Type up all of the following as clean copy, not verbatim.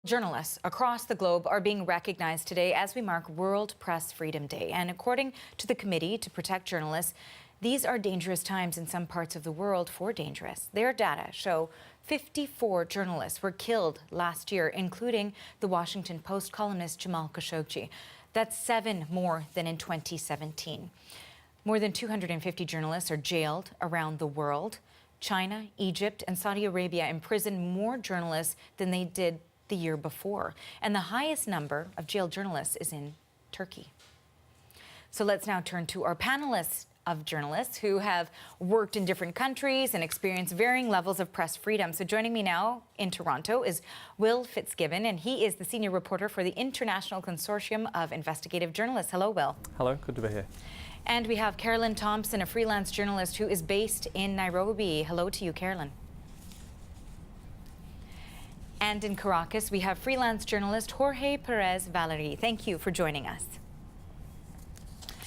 Journalists across the globe are being recognized today as we mark World Press Freedom Day. And according to the Committee to Protect Journalists, these are dangerous times in some parts of the world for dangerous. Their data show 54 journalists were killed last year, including the Washington Post columnist Jamal Khashoggi. That's 7 more than in 2017. More than 250 journalists are jailed around the world. China, Egypt, and Saudi Arabia imprison more journalists than they did the year before. And the highest number of jailed journalists is in Turkey. So let's now turn to our panelists of journalists who have worked in different countries and experienced varying levels of press freedom. So joining me now in Toronto is Will Fitzgibbon, and he is the senior reporter for the International Consortium of Investigative Journalists. Hello, Will. Hello, good to be here. And we have Carolyn Thompson, a freelance journalist who is based in Nairobi. Hello to you, Carolyn. And in Caracas, we have freelance journalist Jorge Perez Valery. Thank you for joining us.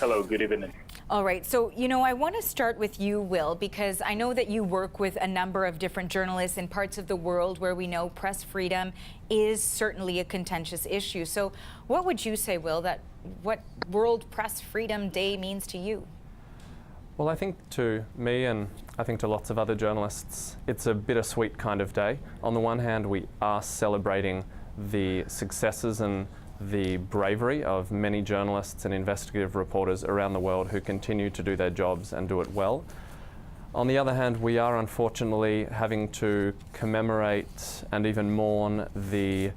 Hello, good evening. All right, so, I want to start with you, Will, because I know that you work with a number of different journalists in parts of the world where we know press freedom is certainly a contentious issue. So what would you say, Will, that what World Press Freedom Day means to you? Well, I think to me, and I think to lots of other journalists, it's a bittersweet kind of day. On the one hand, we are celebrating the successes and the bravery of many journalists and investigative reporters around the world who continue to do their jobs and do it well. On the other hand, we are unfortunately having to commemorate and even mourn the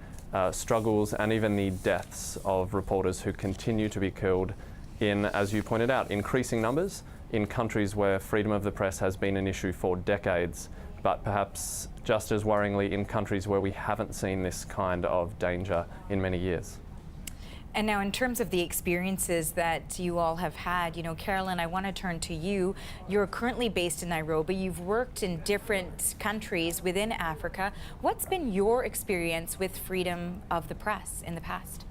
struggles and even the deaths of reporters who continue to be killed in, as you pointed out, increasing numbers in countries where freedom of the press has been an issue for decades, but perhaps just as worryingly in countries where we haven't seen this kind of danger in many years. And now in terms of the experiences that you all have had, Carolyn, I want to turn to you. You're currently based in Nairobi. You've worked in different countries within Africa. What's been your experience with freedom of the press in the past?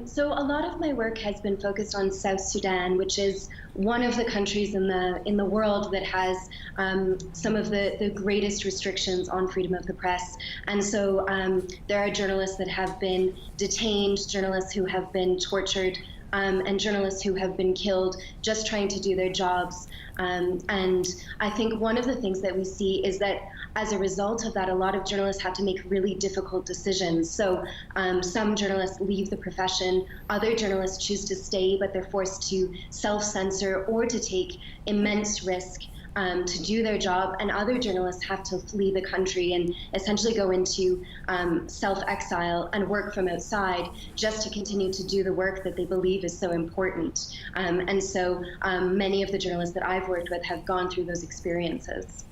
So a lot of my work has been focused on South Sudan, which is one of the countries in the world that has some of the greatest restrictions on freedom of the press. And so there are journalists that have been detained, journalists who have been tortured, and journalists who have been killed just trying to do their jobs. And I think one of the things that we see is that as a result of that, a lot of journalists have to make really difficult decisions. So some journalists leave the profession, other journalists choose to stay, but they're forced to self-censor or to take immense risk to do their job, and other journalists have to flee the country and essentially go into self-exile and work from outside just to continue to do the work that they believe is so important. And so many of the journalists that I've worked with have gone through those experiences.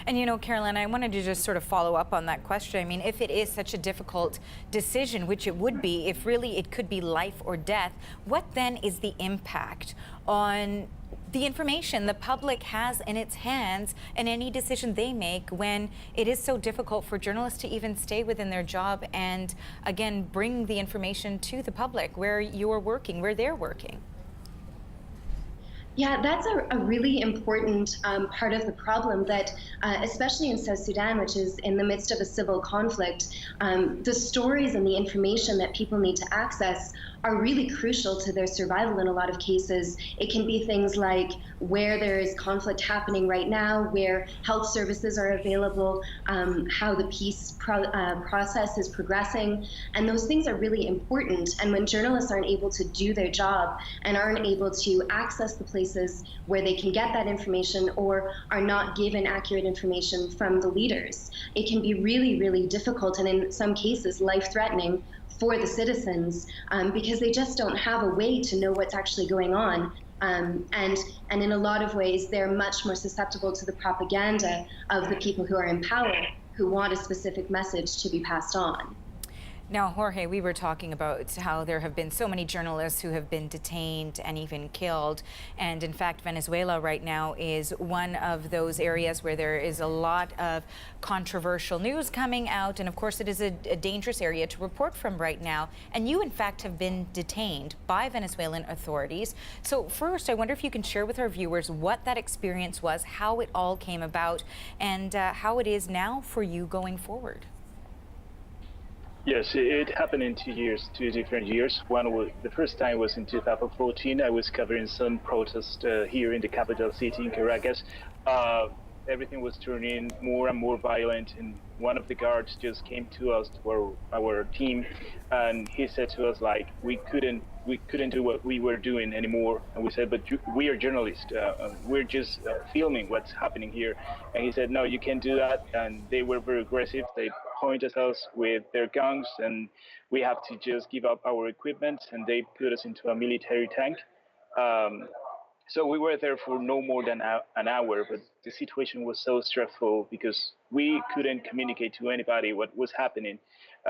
And Carolyn, I wanted to just sort of follow up on that question. I mean, if it is such a difficult decision, which it would be, if really it could be life or death, what then is the impact on the information the public has in its hands and any decision they make when it is so difficult for journalists to even stay within their job and, again, bring the information to the public where you're working, where they're working? Yeah, that's a really important part of the problem that, especially in South Sudan, which is in the midst of a civil conflict, the stories and the information that people need to access are really crucial to their survival in a lot of cases. It can be things like where there is conflict happening right now, where health services are available, how the peace process is progressing, and those things are really important. And when journalists aren't able to do their job and aren't able to access the places where they can get that information or are not given accurate information from the leaders, it can be really, really difficult and in some cases life-threatening for the citizens because they just don't have a way to know what's actually going on. And in a lot of ways, they're much more susceptible to the propaganda of the people who are in power, who want a specific message to be passed on. Now, Jorge, we were talking about how there have been so many journalists who have been detained and even killed. And in fact, Venezuela right now is one of those areas where there is a lot of controversial news coming out. And of course, it is a dangerous area to report from right now. And you, in fact, have been detained by Venezuelan authorities. So first, I wonder if you can share with our viewers what that experience was, how it all came about, and how it is now for you going forward. Yes, it happened in 2 years, 2 different years. The first time was in 2014. I was covering some protest here in the capital city in Caracas. Uh, Everything was turning more and more violent, and one of the guards just came to us, to our team, and he said to us like we couldn't do what we were doing anymore. And we said, but we are journalists. We're just filming what's happening here. And he said, no, you can't do that. And they were very aggressive. They pointed at us with their guns, and we have to just give up our equipment. And they put us into a military tank. Um, so we were there for no more than an hour, but the situation was so stressful because we couldn't communicate to anybody what was happening.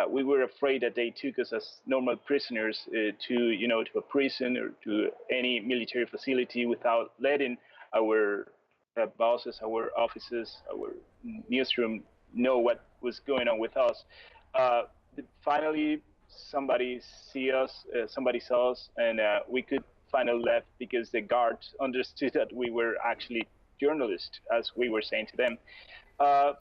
We were afraid that they took us as normal prisoners to a prison or to any military facility without letting our bosses, our offices, our newsroom know what was going on with us. Uh, Finally, somebody saw us, and we could finally left because the guards understood that we were actually journalists, as we were saying to them. Uh,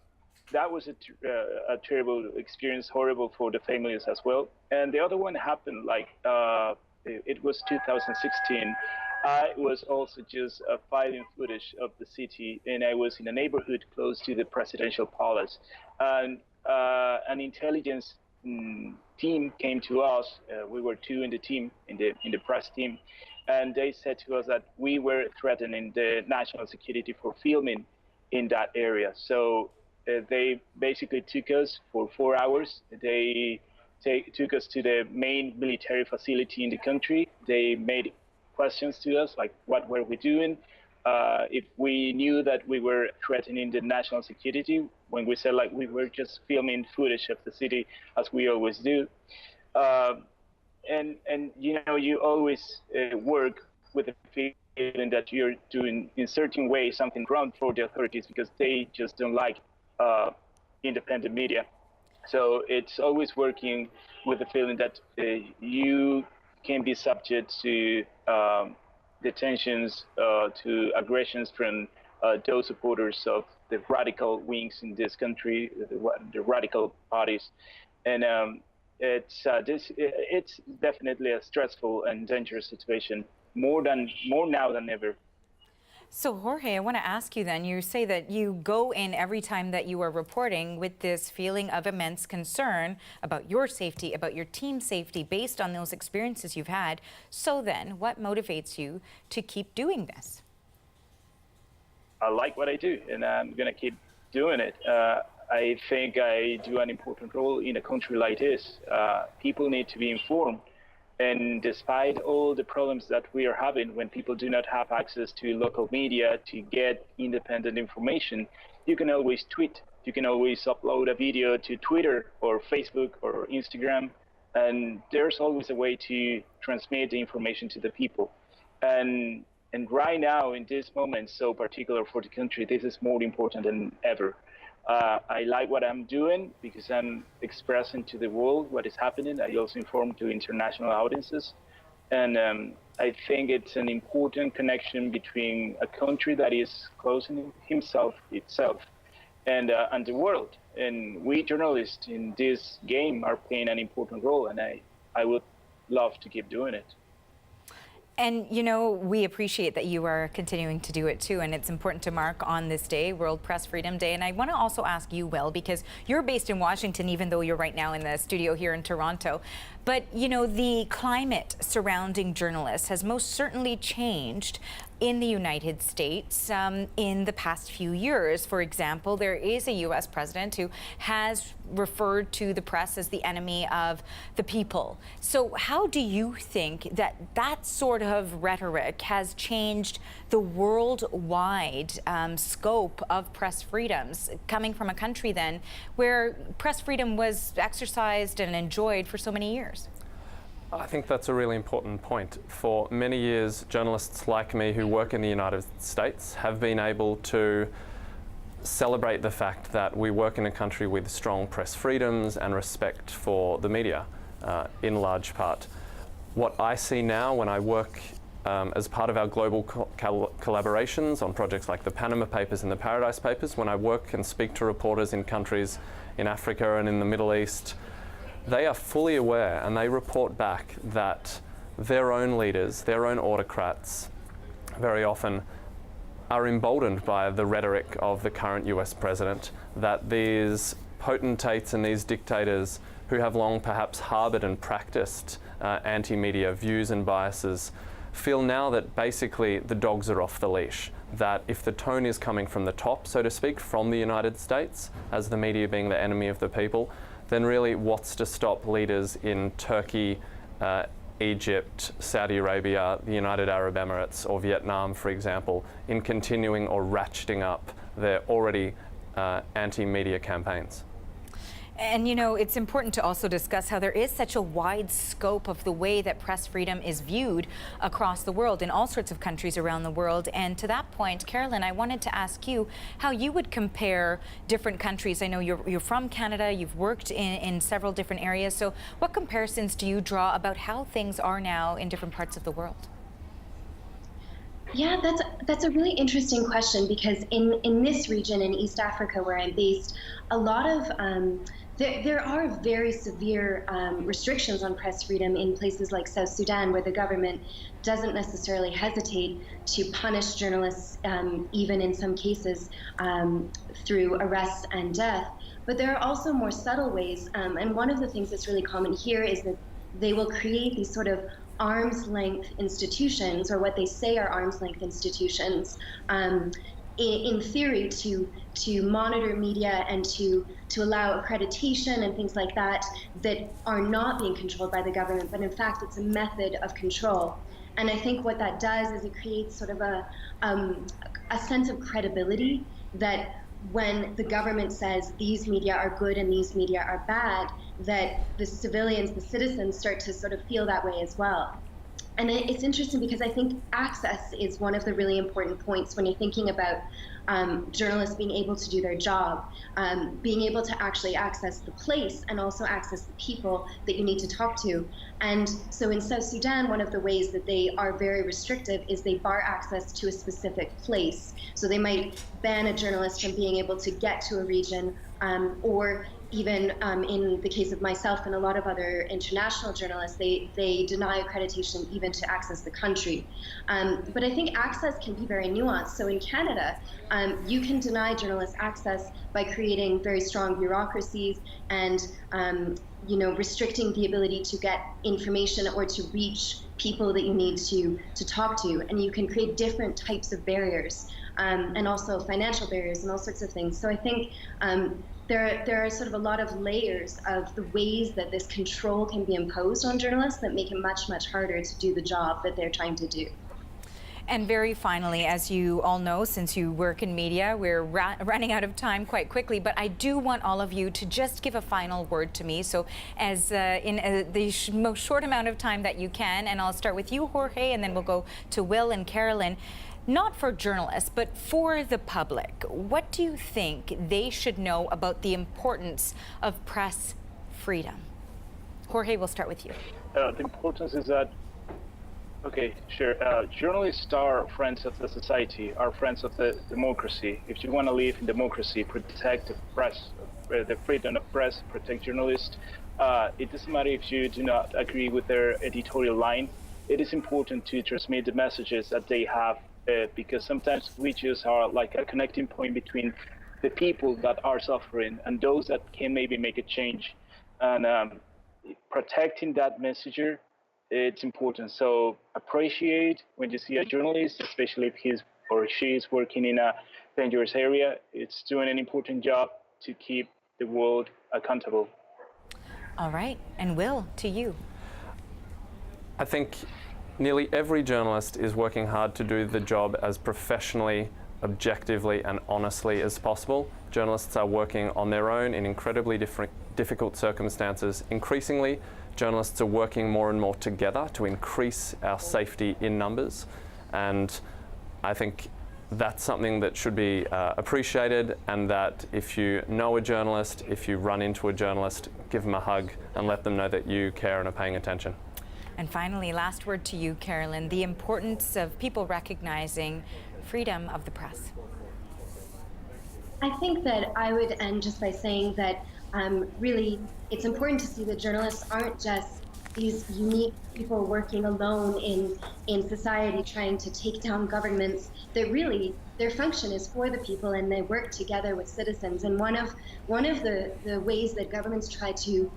that was a terrible experience, horrible for the families as well. And the other one happened it was 2016. I was also just filing footage of the city, and I was in a neighborhood close to the presidential palace. And an intelligence team came to us. We were two in the team, in the press team, and they said to us that we were threatening the national security for filming in that area. So they basically took us for 4 hours. They took us to the main military facility in the country. They made questions to us, like what were we doing, if we knew that we were threatening the national security, when we said like we were just filming footage of the city as we always do. And you always work with the feeling that you're doing in certain way something wrong for the authorities because they just don't like independent media. So it's always working with the feeling that you can be subject to detentions, to aggressions from those supporters of the radical wings in this country, the radical parties. And it's definitely a stressful and dangerous situation, more now than ever. So, Jorge, I want to ask you then, you say that you go in every time that you are reporting with this feeling of immense concern about your safety, about your team's safety, based on those experiences you've had. So then, what motivates you to keep doing this? I like what I do, and I'm going to keep doing it. I think I do an important role in a country like this. People need to be informed. And despite all the problems that we are having when people do not have access to local media to get independent information, you can always tweet. You can always upload a video to Twitter or Facebook or Instagram. And there's always a way to transmit the information to the people. And right now, in this moment, so particular for the country, this is more important than ever. I like what I'm doing because I'm expressing to the world what is happening. I also inform to international audiences. And I think it's an important connection between a country that is closing itself, and the world. And we journalists in this game are playing an important role, and I would love to keep doing it. And, we appreciate that you are continuing to do it, too. And it's important to mark on this day, World Press Freedom Day. And I want to also ask you, Will, because you're based in Washington, even though you're right now in the studio here in Toronto. But, the climate surrounding journalists has most certainly changed in the United States in the past few years. For example, there is a U.S. president who has referred to the press as the enemy of the people. So how do you think that sort of rhetoric has changed the worldwide scope of press freedoms, coming from a country then where press freedom was exercised and enjoyed for so many years? I think that's a really important point. For many years, journalists like me who work in the United States have been able to celebrate the fact that we work in a country with strong press freedoms and respect for the media, in large part. What I see now when I work as part of our global collaborations on projects like the Panama Papers and the Paradise Papers, when I work and speak to reporters in countries in Africa and in the Middle East, they are fully aware and they report back that their own leaders, their own autocrats, very often are emboldened by the rhetoric of the current US president, that these potentates and these dictators who have long perhaps harboured and practiced anti-media views and biases feel now that basically the dogs are off the leash, that if the tone is coming from the top, so to speak, from the United States, as the media being the enemy of the people, then really what's to stop leaders in Turkey, Egypt, Saudi Arabia, the United Arab Emirates or Vietnam, for example, in continuing or ratcheting up their already anti-media campaigns? And you know, it's important to also discuss how there is such a wide scope of the way that press freedom is viewed across the world in all sorts of countries around the world. And to that point, Carolyn, I wanted to ask you how you would compare different countries. I know you're from Canada, you've worked in several different areas. So what comparisons do you draw about how things are now in different parts of the world? Yeah, that's a really interesting question, because in this region in East Africa where I'm based, a lot of there are very severe restrictions on press freedom in places like South Sudan, where the government doesn't necessarily hesitate to punish journalists, even in some cases through arrests and death. But there are also more subtle ways, and one of the things that's really common here is that they will create these sort of arm's length institutions, or what they say are arm's length institutions, in theory to monitor media and to allow accreditation and things like that that are not being controlled by the government, but in fact it's a method of control. And I think what that does is it creates sort of a sense of credibility that when the government says these media are good and these media are bad, that the civilians, the citizens, start to sort of feel that way as well. And it's interesting because I think access is one of the really important points when you're thinking about journalists being able to do their job, being able to actually access the place and also access the people that you need to talk to. And so in South Sudan, one of the ways that they are very restrictive is they bar access to a specific place. So they might ban a journalist from being able to get to a region, or even in the case of myself and a lot of other international journalists, they deny accreditation even to access the country. But I think access can be very nuanced. So in Canada, you can deny journalists access by creating very strong bureaucracies and restricting the ability to get information or to reach people that you need to talk to. And you can create different types of barriers, and also financial barriers and all sorts of things. So I think there are sort of a lot of layers of the ways that this control can be imposed on journalists that make it much, much harder to do the job that they're trying to do. And very finally, as you all know, since you work in media, we're running out of time quite quickly, but I do want all of you to just give a final word to me. So as in the most short amount of time that you can, and I'll start with you, Jorge, and then we'll go to Will and Carolyn. Not for journalists, but for the public, what do you think they should know about the importance of press freedom? Jorge, we'll start with you. The importance is that, okay, sure, journalists are friends of the society, are friends of the democracy. If you want to live in democracy, protect the press, the freedom of press, protect journalists. It doesn't matter if you do not agree with their editorial line. It is important to transmit the messages that they have, because sometimes we just are like a connecting point between the people that are suffering and those that can maybe make a change. And protecting that messenger, it's important. So appreciate when you see a journalist, especially if he's or she is working in a dangerous area. It's doing an important job to keep the world accountable. All right, and Will, to you. I think nearly every journalist is working hard to do the job as professionally, objectively and honestly as possible. Journalists are working on their own in incredibly difficult circumstances. Increasingly, journalists are working more and more together to increase our safety in numbers. And I think that's something that should be appreciated, and that if you know a journalist, if you run into a journalist, give them a hug and let them know that you care and are paying attention. And finally, last word to you, Carolyn, the importance of people recognizing freedom of the press. I think that I would end just by saying that really, it's important to see that journalists aren't just these unique people working alone in society trying to take down governments. That really, their function is for the people, and they work together with citizens. And one of the ways that governments try to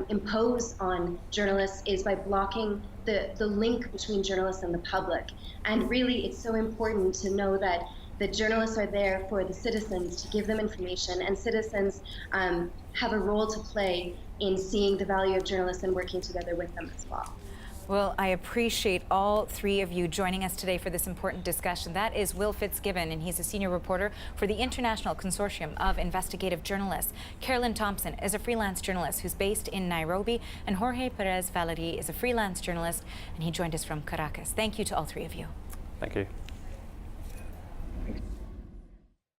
impose on journalists is by blocking the link between journalists and the public. And really, it's so important to know that the journalists are there for the citizens to give them information, and citizens have a role to play in seeing the value of journalists and working together with them as well. Well, I appreciate all three of you joining us today for this important discussion. That is Will Fitzgibbon, and he's a senior reporter for the International Consortium of Investigative Journalists. Carolyn Thompson is a freelance journalist who's based in Nairobi, and Jorge Perez Valery is a freelance journalist, and he joined us from Caracas. Thank you to all three of you. Thank you.